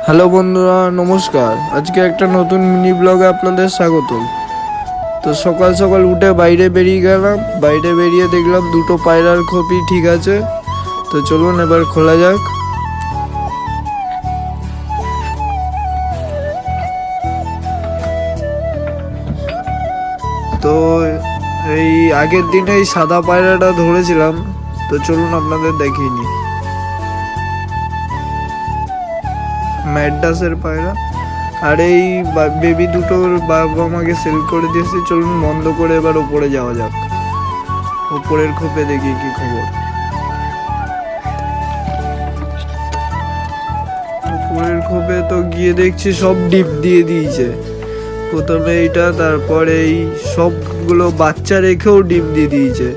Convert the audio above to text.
Hello বন্ধুরা, নমস্কার। আজকে একটা নতুন মিনি ব্লগে আপনাদের স্বাগতম। তো সকাল সকাল উঠে বাইরে বেরিয়ে গেলাম। বাইরে বেরিয়ে দেখলাম দুটো পায়রার খোপই ঠিক আছে। তো চলুন এবার খোলা যাক। তো এই আগের দিনে এই সাদা পায়রাটা ধরেছিলাম, তো চলুন আপনাদের দেখিয়ে নিই। ম্যাডাসের পায়রা। আর এই বেবি দুটোর বাবা আমাকে সেল করে দিয়েছে। চলুন বন্ধ করে এবার ওপরে যাওয়া যাক। ওপরের খোপে দেখি কি খবর। ওপরের খোপে তো গিয়ে দেখছি সব ডিপ দিয়ে দিয়েছে। প্রথমে এইটা, তারপরে এই সবগুলো বাচ্চা রেখেও ডিম দিয়ে দিয়েছে।